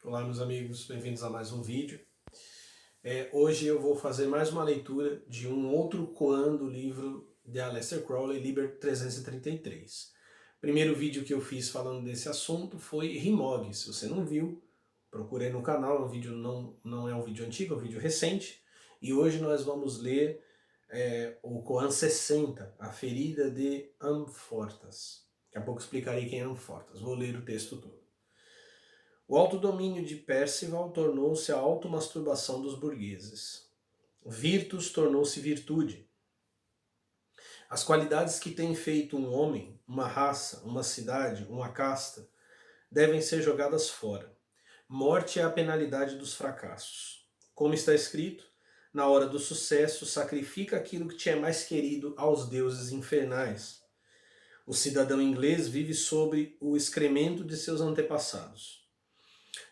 Olá meus amigos, bem-vindos a mais um vídeo. Hoje eu vou fazer mais uma leitura de um outro koan do livro de Aleister Crowley, Liber 333. O primeiro vídeo que eu fiz falando desse assunto foi Rimog. Se você não viu, procure aí no canal, o vídeo não é um vídeo antigo, é um vídeo recente. E hoje nós vamos ler o koan 60, A Ferida de Amfortas. Daqui a pouco explicarei quem é Amfortas, vou ler o texto todo. O autodomínio de Perceval tornou-se a automasturbação dos burgueses. Virtus tornou-se virtude. As qualidades que têm feito um homem, uma raça, uma cidade, uma casta, devem ser jogadas fora. Morte é a penalidade dos fracassos. Como está escrito, na hora do sucesso, sacrifica aquilo que te é mais querido aos deuses infernais. O cidadão inglês vive sobre o excremento de seus antepassados.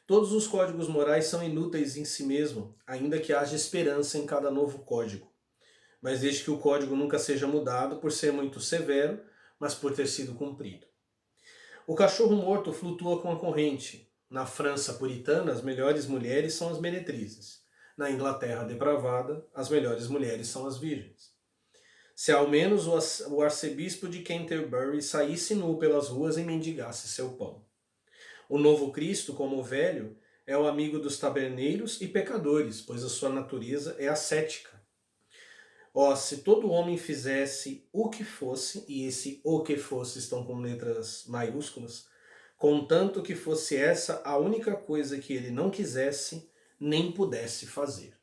Todos os códigos morais são inúteis em si mesmo, ainda que haja esperança em cada novo código. Mas desde que o código nunca seja mudado por ser muito severo, mas por ter sido cumprido. O cachorro morto flutua com a corrente. Na França puritana, as melhores mulheres são as meretrizes. Na Inglaterra depravada, as melhores mulheres são as virgens. Se ao menos o arcebispo de Canterbury saísse nu pelas ruas e mendigasse seu pão. O novo Cristo, como o velho, é o amigo dos taberneiros e pecadores, pois a sua natureza é ascética. Se todo homem fizesse o que fosse, e esse o que fosse estão com letras maiúsculas, contanto que fosse essa a única coisa que ele não quisesse, nem pudesse fazer.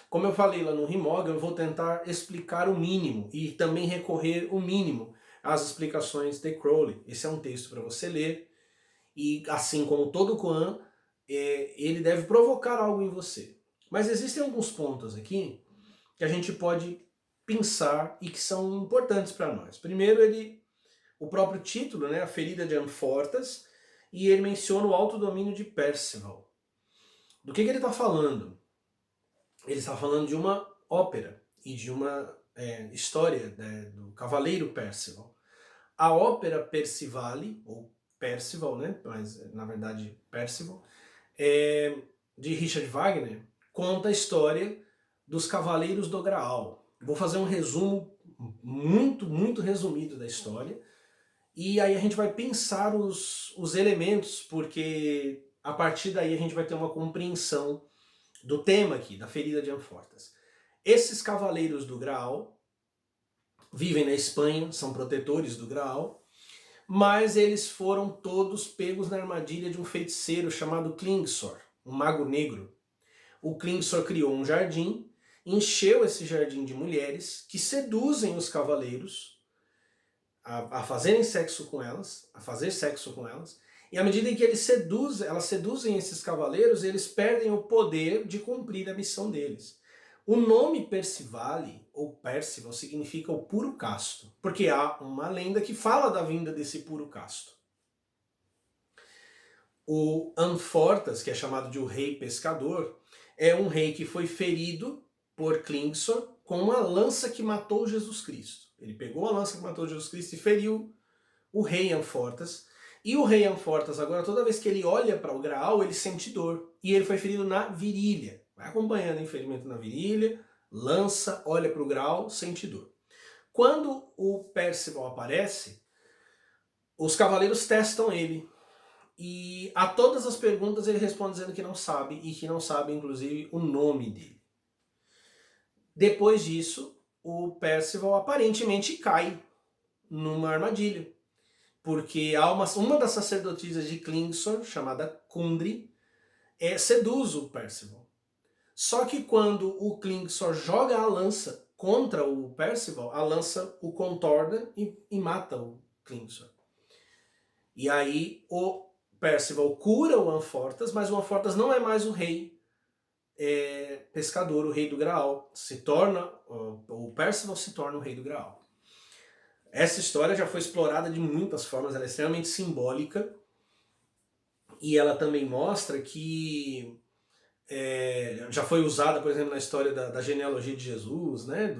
Como eu falei lá no Rimog, eu vou tentar explicar o mínimo e também recorrer o mínimo às explicações de Crowley. Esse é um texto para você ler. E assim como todo koan, ele deve provocar algo em você. Mas existem alguns pontos aqui que a gente pode pensar e que são importantes para nós. Primeiro, o próprio título, né, A Ferida de Amfortas, e ele menciona o autodomínio de Perceval. Do que ele está falando? Ele está falando de uma ópera e de uma história, né, do cavaleiro Perceval. A ópera Percivale, ou Percival, né? Mas na verdade Percival, de Richard Wagner, conta a história dos Cavaleiros do Graal. Vou fazer um resumo muito resumido da história, e aí a gente vai pensar os elementos, porque a partir daí a gente vai ter uma compreensão do tema aqui, da ferida de Amfortas. Esses Cavaleiros do Graal vivem na Espanha, são protetores do Graal, mas eles foram todos pegos na armadilha de um feiticeiro chamado Klingsor, um mago negro. O Klingsor criou um jardim, encheu esse jardim de mulheres que seduzem os cavaleiros a fazerem sexo com elas, a fazer sexo com elas, e à medida em que elas seduzem esses cavaleiros, eles perdem o poder de cumprir a missão deles. O nome Percivale, ou Percival, significa o puro casto, porque há uma lenda que fala da vinda desse puro casto. O Amfortas, que é chamado de o rei pescador, é um rei que foi ferido por Klingsor com uma lança que matou Jesus Cristo. Ele pegou a lança que matou Jesus Cristo e feriu o rei Amfortas. E o rei Amfortas, agora, toda vez que ele olha para o Graal, ele sente dor. E ele foi ferido na virilha. Vai acompanhando o ferimento na virilha, lança, olha para o Graal, sente dor. Quando o Percival aparece, os cavaleiros testam ele. E a todas as perguntas ele responde dizendo que não sabe, e que não sabe, inclusive, o nome dele. Depois disso, o Percival aparentemente cai numa armadilha. Porque há uma das sacerdotisas de Klingsor, chamada Kundry, seduz o Percival. Só que quando o Klingsor joga a lança contra o Percival, a lança o contorna e mata o Klingsor. E aí o Percival cura o Amfortas, mas o Amfortas não é mais o rei pescador, o rei do Graal. O Percival se torna o rei do Graal. Essa história já foi explorada de muitas formas, ela é extremamente simbólica, e ela também mostra que já foi usada, por exemplo, na história da genealogia de Jesus, né?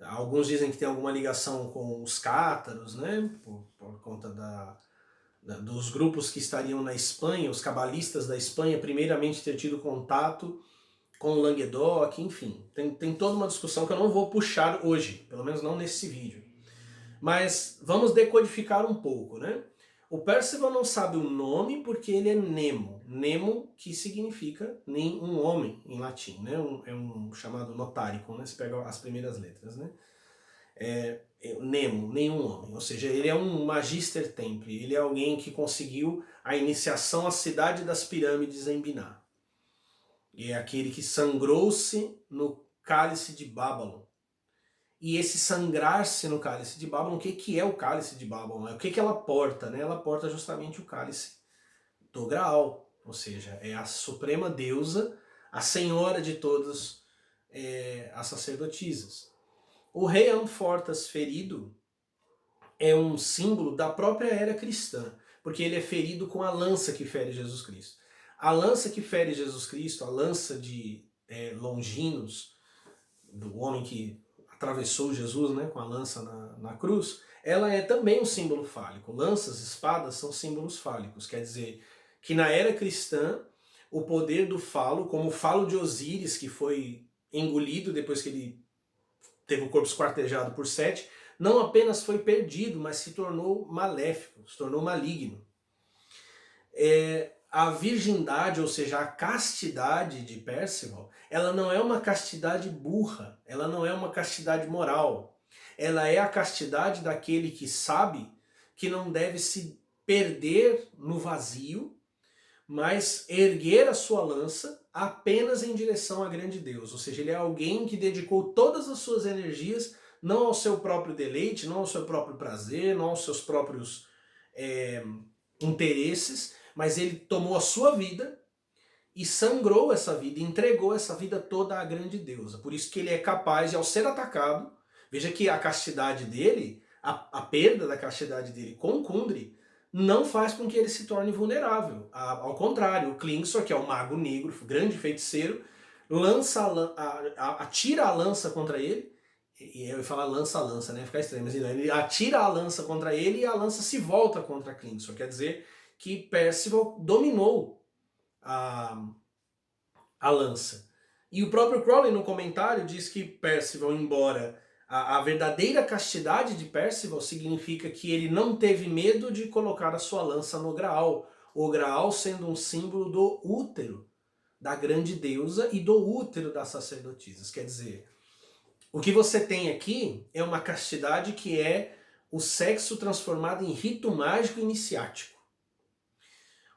Alguns dizem que tem alguma ligação com os cátaros, né? Por conta dos grupos que estariam na Espanha, os cabalistas da Espanha, primeiramente ter tido contato com o Languedoc, enfim. Tem toda uma discussão que eu não vou puxar hoje, pelo menos não nesse vídeo. Mas vamos decodificar um pouco, né? O Percival não sabe o nome porque ele é Nemo. Nemo que significa nem um homem em latim, né? É um chamado notaricum, né? Você pega as primeiras letras, né? Nemo, nenhum homem. Ou seja, ele é um Magister Templi. Ele é alguém que conseguiu a iniciação à cidade das pirâmides em Biná. E é aquele que sangrou-se no cálice de Babylon. E esse sangrar-se no cálice de Babylon, o que é o cálice de Babylon? O que ela porta? Né? Ela porta justamente o cálice do Graal, ou seja, é a suprema deusa, a senhora de todas as sacerdotisas. O rei Amfortas ferido é um símbolo da própria era cristã, porque ele é ferido com a lança que fere Jesus Cristo. A lança que fere Jesus Cristo, a lança de Longinos, do homem que atravessou Jesus, né, com a lança na cruz, ela é também um símbolo fálico. Lanças, espadas são símbolos fálicos, quer dizer que na era cristã o poder do falo, como o falo de Osíris, que foi engolido depois que ele teve o corpo esquartejado por Sete, não apenas foi perdido, mas se tornou maléfico, se tornou maligno. A virgindade, ou seja, a castidade de Percival, ela não é uma castidade burra, ela não é uma castidade moral. Ela é a castidade daquele que sabe que não deve se perder no vazio, mas erguer a sua lança apenas em direção a grande Deus. Ou seja, ele é alguém que dedicou todas as suas energias não ao seu próprio deleite, não ao seu próprio prazer, não aos seus próprios interesses, mas ele tomou a sua vida e sangrou essa vida, entregou essa vida toda à grande deusa. Por isso que ele é capaz de, ao ser atacado, veja que a castidade dele, a perda da castidade dele com Kundry, não faz com que ele se torne vulnerável. Ao contrário, o Klingsor, que é o mago negro, grande feiticeiro, atira a lança contra ele, e eu ia falar lança-lança, né? Fica estranho, mas ele atira a lança contra ele e a lança se volta contra Klingsor. Quer dizer que Percival dominou a lança. E o próprio Crowley no comentário diz que Percival, embora a verdadeira castidade de Percival significa que ele não teve medo de colocar a sua lança no Graal, o Graal sendo um símbolo do útero da grande deusa e do útero das sacerdotisas. Quer dizer, o que você tem aqui é uma castidade que é o sexo transformado em rito mágico iniciático.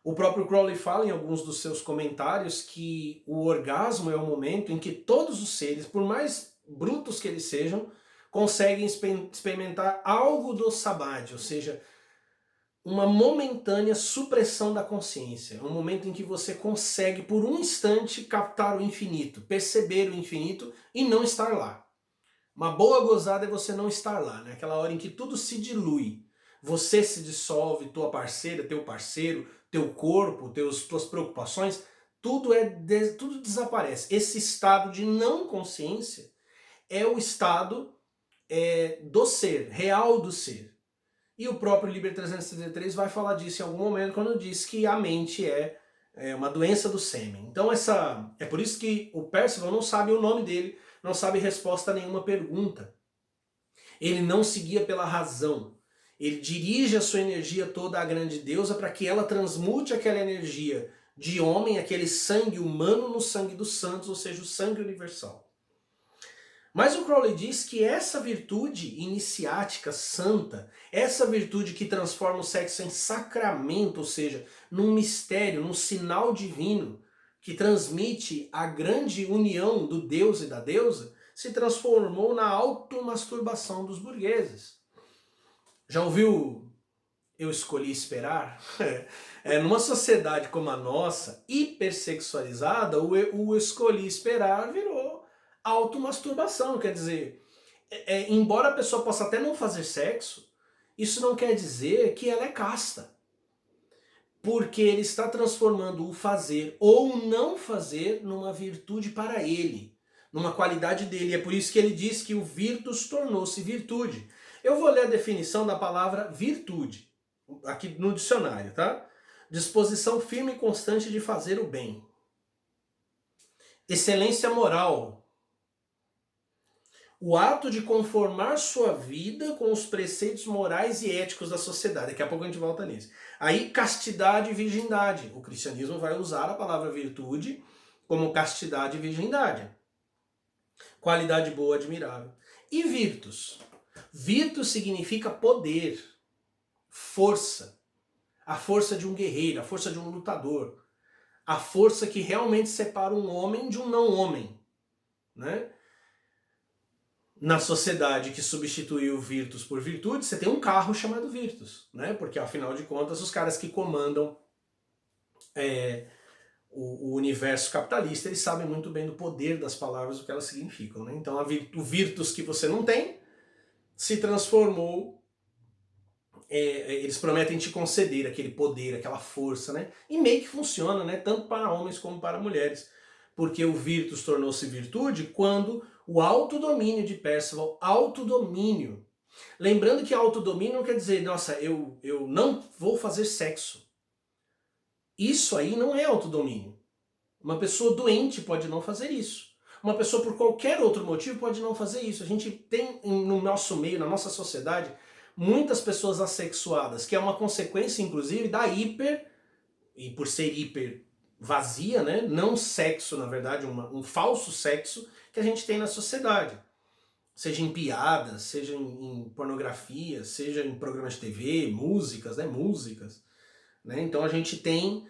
O próprio Crowley fala em alguns dos seus comentários que o orgasmo é o momento em que todos os seres, por mais brutos que eles sejam, conseguem experimentar algo do samadhi, ou seja, uma momentânea supressão da consciência. Um momento em que você consegue, por um instante, captar o infinito, perceber o infinito e não estar lá. Uma boa gozada é você não estar lá, né? Aquela hora em que tudo se dilui. Você se dissolve, tua parceira, teu parceiro, teu corpo, tuas preocupações, tudo desaparece. Esse estado de não consciência é o estado do ser, real do ser. E o próprio Liber 333 vai falar disso em algum momento, quando diz que a mente é uma doença do sêmen. Então é por isso que o Percival não sabe o nome dele, não sabe resposta a nenhuma pergunta. Ele não se guia pela razão. Ele dirige a sua energia toda à grande deusa para que ela transmute aquela energia de homem, aquele sangue humano no sangue dos santos, ou seja, o sangue universal. Mas o Crowley diz que essa virtude iniciática santa, essa virtude que transforma o sexo em sacramento, ou seja, num mistério, num sinal divino, que transmite a grande união do Deus e da deusa, se transformou na automasturbação dos burgueses. Já ouviu Eu Escolhi Esperar? Numa sociedade como a nossa, hipersexualizada, o Escolhi Esperar virou automasturbação. Quer dizer, embora a pessoa possa até não fazer sexo, isso não quer dizer que ela é casta. Porque ele está transformando o fazer ou não fazer numa virtude para ele, numa qualidade dele. É por isso que ele diz que o virtus tornou-se virtude. Eu vou ler a definição da palavra virtude. aqui no dicionário, tá? Disposição firme e constante de fazer o bem. Excelência moral. O ato de conformar sua vida com os preceitos morais e éticos da sociedade. Daqui a pouco a gente volta nisso. Aí, castidade e virgindade. O cristianismo vai usar a palavra virtude como castidade e virgindade. Qualidade boa, admirável. E virtus. Virtus significa poder, força. A força de um guerreiro, a força de um lutador. A força que realmente separa um homem de um não homem, né? Na sociedade que substituiu Virtus por virtude, você tem um carro chamado Virtus, né? Porque afinal de contas os caras que comandam o universo capitalista, eles sabem muito bem do poder das palavras, o que elas significam, né? Então o Virtus que você não tem se transformou, eles prometem te conceder aquele poder, aquela força, né? E meio que funciona, né? Tanto para homens como para mulheres. Porque o Virtus tornou-se virtude quando o autodomínio de Percival, autodomínio. Lembrando que autodomínio não quer dizer, nossa, eu não vou fazer sexo. Isso aí não é autodomínio. Uma pessoa doente pode não fazer isso. Uma pessoa por qualquer outro motivo pode não fazer isso. A gente tem no nosso meio, na nossa sociedade, muitas pessoas assexuadas, que é uma consequência, inclusive, da e por ser hiper vazia, né? Não sexo, na verdade, um falso sexo que a gente tem na sociedade. Seja em piadas, seja em pornografia, seja em programas de TV, músicas, né? Músicas. Né? Então a gente tem,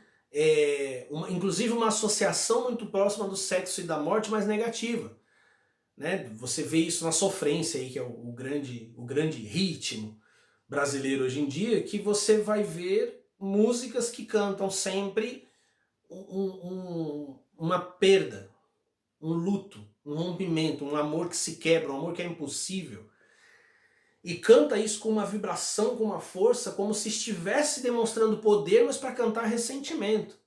inclusive, uma associação muito próxima do sexo e da morte, mas negativa. Né? Você vê isso na sofrência, aí, que é o grande ritmo brasileiro hoje em dia, que você vai ver músicas que cantam sempre uma perda, um luto, um rompimento, um amor que se quebra, um amor que é impossível. E canta isso com uma vibração, com uma força, como se estivesse demonstrando poder, mas para cantar ressentimento.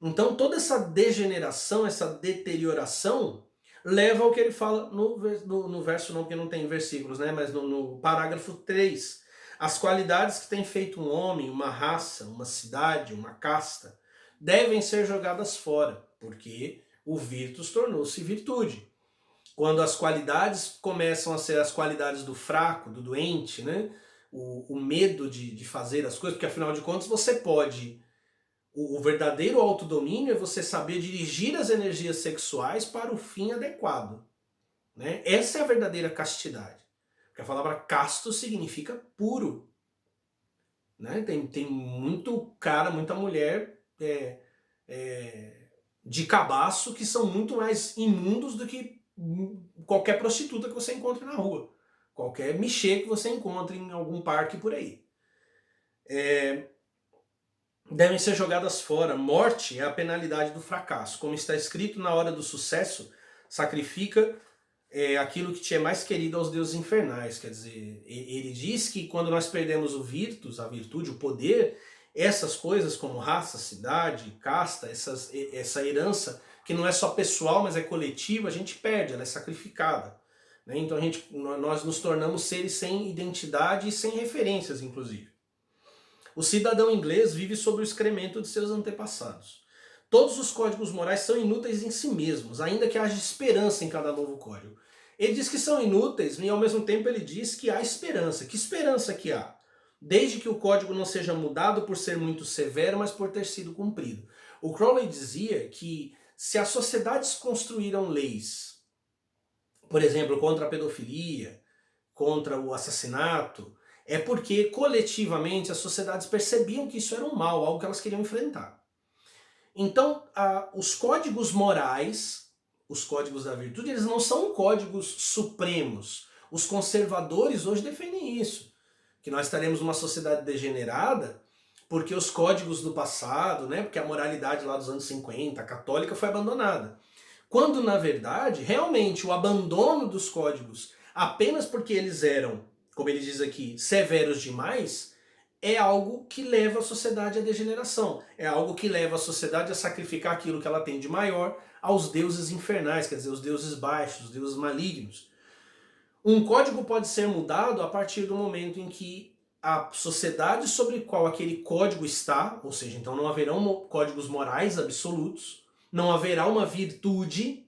Então toda essa degeneração, essa deterioração, leva ao que ele fala no verso, não, porque não tem versículos, né? Mas no parágrafo 3. As qualidades que tem feito um homem, uma raça, uma cidade, uma casta, devem ser jogadas fora, porque o virtus tornou-se virtude. Quando as qualidades começam a ser as qualidades do fraco, do doente, né? O medo de fazer as coisas, porque afinal de contas você pode... O verdadeiro autodomínio é você saber dirigir as energias sexuais para o fim adequado. Né? Essa é a verdadeira castidade. Porque a palavra casto significa puro. Né? Tem muito cara, muita mulher de cabaço que são muito mais imundos do que qualquer prostituta que você encontre na rua. Qualquer michê que você encontre em algum parque por aí. Devem ser jogadas fora. Morte é a penalidade do fracasso. Como está escrito, na hora do sucesso, sacrifica aquilo que te é mais querido aos deuses infernais. Quer dizer, ele diz que quando nós perdemos o virtus, a virtude, o poder, essas coisas como raça, cidade, casta, essa herança, que não é só pessoal, mas é coletiva, a gente perde, ela é sacrificada. Né? Então nós nos tornamos seres sem identidade e sem referências, inclusive. O cidadão inglês vive sob o excremento de seus antepassados. Todos os códigos morais são inúteis em si mesmos, ainda que haja esperança em cada novo código. Ele diz que são inúteis e ao mesmo tempo ele diz que há esperança. Que esperança que há? Desde que o código não seja mudado por ser muito severo, mas por ter sido cumprido. O Crowley dizia que se as sociedades construíram leis, por exemplo, contra a pedofilia, contra o assassinato, é porque coletivamente as sociedades percebiam que isso era um mal, algo que elas queriam enfrentar. Então, os códigos morais, os códigos da virtude, eles não são códigos supremos. Os conservadores hoje defendem isso, que nós estaremos numa sociedade degenerada porque os códigos do passado, né, porque a moralidade lá dos anos 50, a católica, foi abandonada. Quando, na verdade, realmente o abandono dos códigos, apenas porque eles eram, como ele diz aqui, severos demais, é algo que leva a sociedade à degeneração. É algo que leva a sociedade a sacrificar aquilo que ela tem de maior aos deuses infernais, quer dizer, os deuses baixos, os deuses malignos. Um código pode ser mudado a partir do momento em que a sociedade sobre qual aquele código está, ou seja, então não haverão códigos morais absolutos, não haverá uma virtude,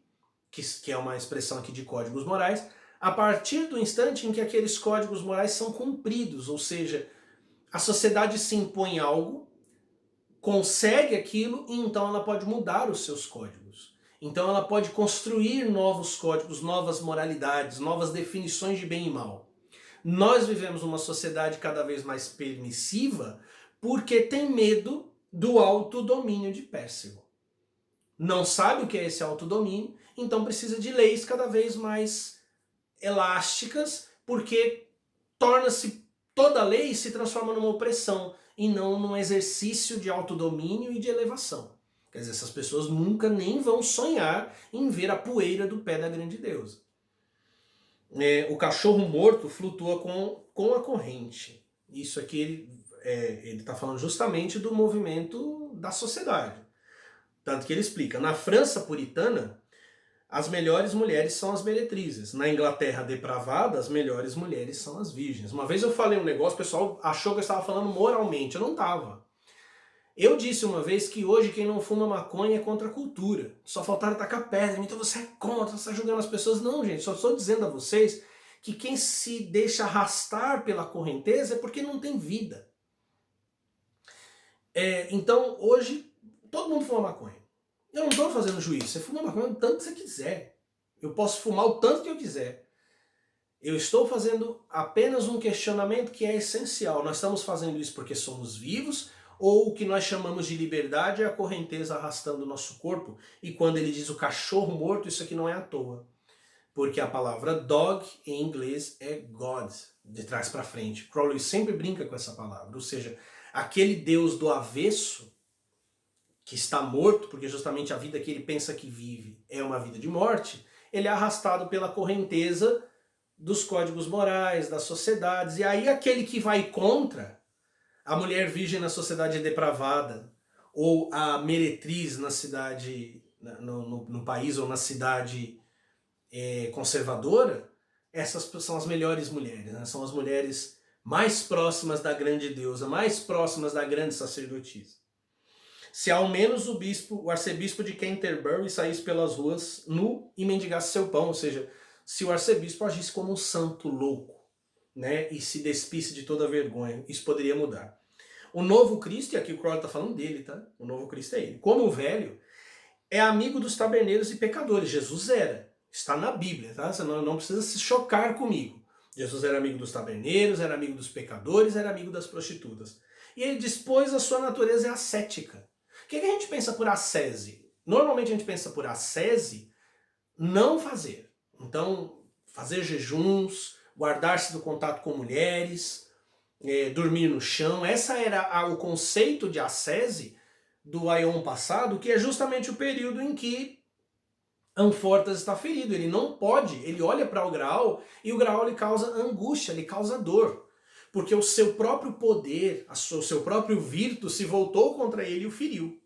que é uma expressão aqui de códigos morais, a partir do instante em que aqueles códigos morais são cumpridos, ou seja, a sociedade se impõe algo, consegue aquilo e então ela pode mudar os seus códigos. Então ela pode construir novos códigos, novas moralidades, novas definições de bem e mal. Nós vivemos uma sociedade cada vez mais permissiva porque tem medo do autodomínio de Pérsico. Não sabe o que é esse autodomínio, então precisa de leis cada vez mais elásticas, porque torna-se toda lei se transforma numa opressão e não num exercício de autodomínio e de elevação. Quer dizer, essas pessoas nunca nem vão sonhar em ver a poeira do pé da grande deusa. O cachorro morto flutua com a corrente. Isso aqui ele está falando justamente do movimento da sociedade. Tanto que ele explica, na França puritana, as melhores mulheres são as meretrizes. Na Inglaterra depravada, as melhores mulheres são as virgens. Uma vez eu falei um negócio, o pessoal achou que eu estava falando moralmente. Eu não estava. Eu disse uma vez que hoje quem não fuma maconha é contra a cultura. Só faltaram tacar pedra. Então você é contra, você está julgando as pessoas. Não, gente. Só estou dizendo a vocês que quem se deixa arrastar pela correnteza é porque não tem vida. Então hoje todo mundo fuma maconha. Eu não estou fazendo juízo. Você fuma maconha o tanto que você quiser. Eu posso fumar o tanto que eu quiser. Eu estou fazendo apenas um questionamento que é essencial. Nós estamos fazendo isso porque somos vivos, ou o que nós chamamos de liberdade é a correnteza arrastando o nosso corpo. E quando ele diz o cachorro morto, isso aqui não é à toa. Porque a palavra dog em inglês é God, de trás para frente. Crowley sempre brinca com essa palavra. Ou seja, aquele Deus do avesso, que está morto, porque justamente a vida que ele pensa que vive é uma vida de morte, ele é arrastado pela correnteza dos códigos morais, das sociedades. E aí aquele que vai contra, a mulher virgem na sociedade depravada, ou a meretriz na cidade, no país ou na cidade conservadora, essas são as melhores mulheres, né? São as mulheres mais próximas da grande deusa, mais próximas da grande sacerdotisa. Se ao menos o arcebispo de Canterbury saísse pelas ruas nu e mendigasse seu pão, ou seja, se o arcebispo agisse como um santo louco, né, e se despisse de toda vergonha, isso poderia mudar. O novo Cristo, e aqui o Crowley está falando dele, tá? O novo Cristo é ele. Como o velho, é amigo dos taberneiros e pecadores. Jesus era. Está na Bíblia, tá? Você não precisa se chocar comigo. Jesus era amigo dos taberneiros, era amigo dos pecadores, era amigo das prostitutas. E ele dispôs a sua natureza ascética. O que a gente pensa por ascese? Normalmente a gente pensa por ascese não fazer. Então, fazer jejuns, guardar-se do contato com mulheres, dormir no chão. Essa era o conceito de ascese do Aion passado, que é justamente o período em que Amfortas está ferido. Ele não pode, ele olha para o Graal e o Graal lhe causa angústia, lhe causa dor. Porque o seu próprio poder, o seu próprio virtus se voltou contra ele e o feriu.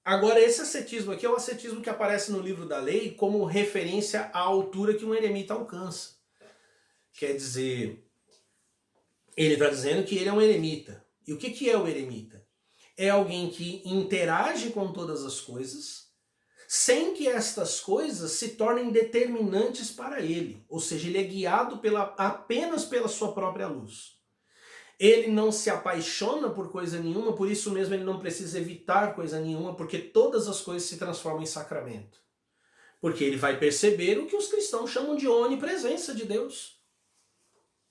Agora, esse ascetismo aqui é o ascetismo que aparece no livro da lei como referência à altura que um eremita alcança. Quer dizer, ele está dizendo que ele é um eremita. E o que é o eremita? É alguém que interage com todas as coisas, sem que estas coisas se tornem determinantes para ele. Ou seja, ele é guiado apenas pela sua própria luz. Ele não se apaixona por coisa nenhuma, por isso mesmo ele não precisa evitar coisa nenhuma, porque todas as coisas se transformam em sacramento. Porque ele vai perceber o que os cristãos chamam de onipresença de Deus.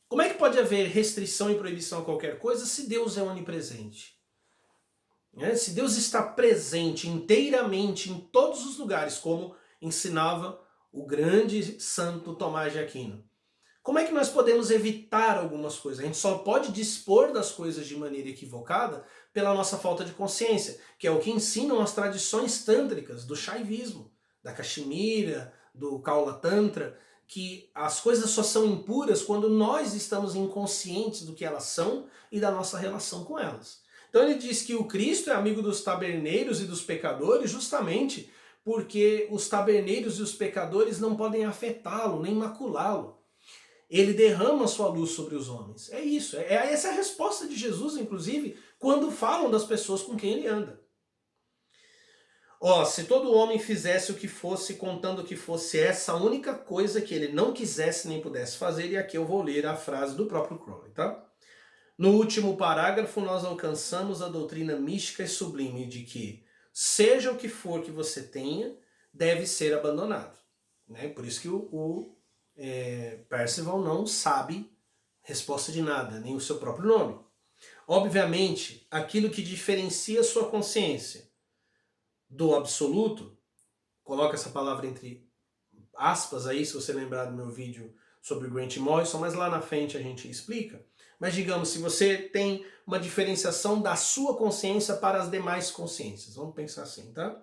Como é que pode haver restrição e proibição a qualquer coisa se Deus é onipresente? Se Deus está presente inteiramente em todos os lugares, como ensinava o grande santo Tomás de Aquino, como é que nós podemos evitar algumas coisas? A gente só pode dispor das coisas de maneira equivocada pela nossa falta de consciência, que é o que ensinam as tradições tântricas do Shaivismo, da Kashmira, do Kaula Tantra, que as coisas só são impuras quando nós estamos inconscientes do que elas são e da nossa relação com elas. Então ele diz que o Cristo é amigo dos taberneiros e dos pecadores justamente porque os taberneiros e os pecadores não podem afetá-lo, nem maculá-lo. Ele derrama a sua luz sobre os homens. É isso. Essa é a resposta de Jesus, inclusive, quando falam das pessoas com quem ele anda. Ó, se todo homem fizesse o que fosse, contando que fosse essa única coisa que ele não quisesse nem pudesse fazer, e aqui eu vou ler a frase do próprio Crowley, tá? No último parágrafo, nós alcançamos a doutrina mística e sublime de que, seja o que for que você tenha, deve ser abandonado. Né? Por isso que o Percival não sabe resposta de nada, nem o seu próprio nome. Obviamente, aquilo que diferencia sua consciência do absoluto, coloca essa palavra entre aspas aí, se você lembrar do meu vídeo sobre Grant Morrison, mas lá na frente a gente explica. Mas digamos, se você tem uma diferenciação da sua consciência para as demais consciências, vamos pensar assim, tá?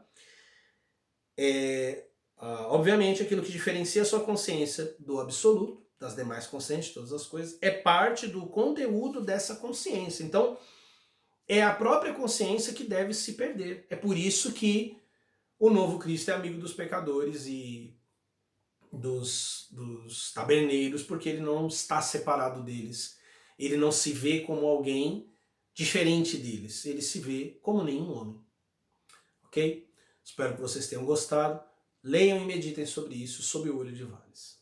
Obviamente, aquilo que diferencia a sua consciência do absoluto, das demais consciências, todas as coisas, é parte do conteúdo dessa consciência. Então, é a própria consciência que deve se perder. É por isso que o novo Cristo é amigo dos pecadores e dos taberneiros, porque ele não está separado deles. Ele não se vê como alguém diferente deles. Ele se vê como nenhum homem. Ok? Espero que vocês tenham gostado. Leiam e meditem sobre isso, sob o olho de Vales.